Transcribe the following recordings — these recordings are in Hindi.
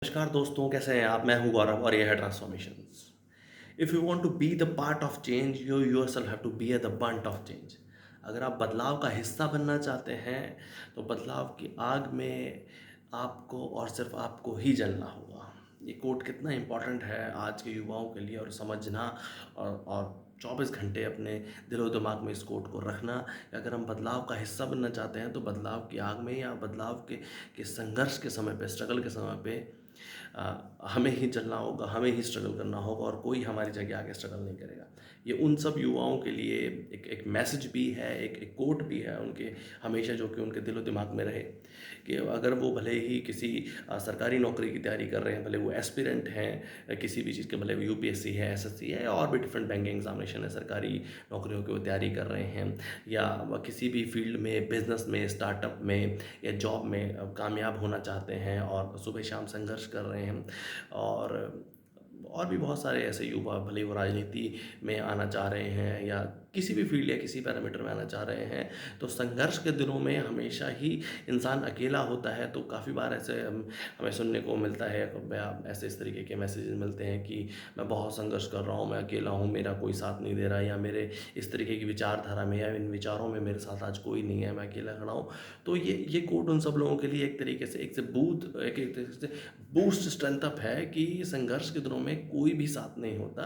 नमस्कार दोस्तों, कैसे हैं आप? मैं हूं गौरव और यह है transformations. If you want to be the part of change, you yourself have to be at the bunt of change. अगर आप बदलाव का हिस्सा बनना चाहते हैं तो बदलाव की आग में आपको और सिर्फ आपको ही जलना होगा। ये कोट कितना इम्पोर्टेंट है आज के युवाओं के लिए और समझना और 24 घंटे अपने दिलो दिमाग में इस कोट को रखना कि अगर हम बदलाव का हिस्सा बनना चाहते हैं तो बदलाव की आग में या बदलाव के संघर्ष के समय पे, स्ट्रगल के समय पे हमें ही चलना होगा, हमें ही स्ट्रगल करना होगा और कोई हमारी जगह आके स्ट्रगल नहीं करेगा। ये उन सब युवाओं के लिए एक मैसेज भी है, एक कोट भी है उनके, हमेशा जो कि उनके दिलो दिमाग में रहे कि अगर वो भले ही किसी सरकारी नौकरी की तैयारी कर रहे हैं, भले वो एस्पिरेंट हैं किसी भी चीज़ के, भले वो यूपीएससी है, एसएससी है और भी डिफरेंट बैंकिंग एग्जामिनेशन है, सरकारी नौकरियों की वो तैयारी कर रहे हैं या वह किसी भी फील्ड में, बिजनेस में, स्टार्टअप में या जॉब में कामयाब होना चाहते हैं और सुबह शाम संघर्ष कर रहे हैं। और भी बहुत सारे ऐसे युवा, भले वो राजनीति में आना चाह रहे हैं या किसी भी फील्ड या किसी पैरामीटर में आना चाह रहे हैं, तो संघर्ष के दिनों में हमेशा ही इंसान अकेला होता है। तो काफ़ी बार ऐसे हमें सुनने को मिलता है या ऐसे इस तरीके के मैसेजेस मिलते हैं कि मैं बहुत संघर्ष कर रहा हूँ, मैं अकेला हूँ, मेरा कोई साथ नहीं दे रहा, या मेरे इस तरीके की विचारधारा में या इन विचारों में मेरे साथ आज कोई नहीं है, मैं अकेला खड़ा हूँ। तो ये कोट उन सब लोगों के लिए एक तरीके से एक तरीके से बूस्ट स्ट्रेंथ अप है कि संघर्ष के दिनों में कोई भी साथ नहीं होता।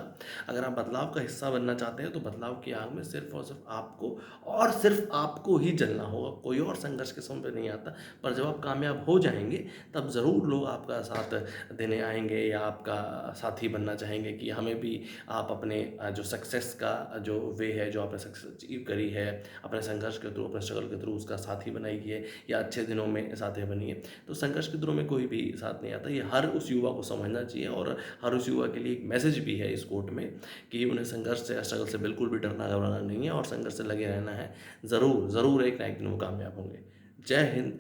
अगर आप बदलाव का हिस्सा बनना चाहते हैं तो बदलाव की आग में सिर्फ और सिर्फ आपको और सिर्फ आपको ही जलना होगा। कोई और संघर्ष के समय पे नहीं आता। पर जब आप कामयाब हो जाएंगे तब ज़रूर लोग आपका साथ देने आएंगे या आपका साथी बनना चाहेंगे कि हमें भी आप अपने जो सक्सेस का जो वे है, जो आपने सक्सेस अचीव करी है अपने संघर्ष के थ्रू, अपने स्ट्रगल के थ्रू, उसका साथी बनाइए या अच्छे दिनों में साथी बनिए। तो संघर्ष के दिनों में कोई भी साथ नहीं आता। ये हर उस युवा को समझना चाहिए और हर उस युवा के लिए एक मैसेज भी है इस कोट में कि उन्हें संघर्ष से या स्ट्रगल से बिल्कुल भी डरना घबराना नहीं है और संघर्ष से लगे रहना है। ज़रूर ज़रूर एक ना एक दिन वो कामयाब होंगे। जय हिंद,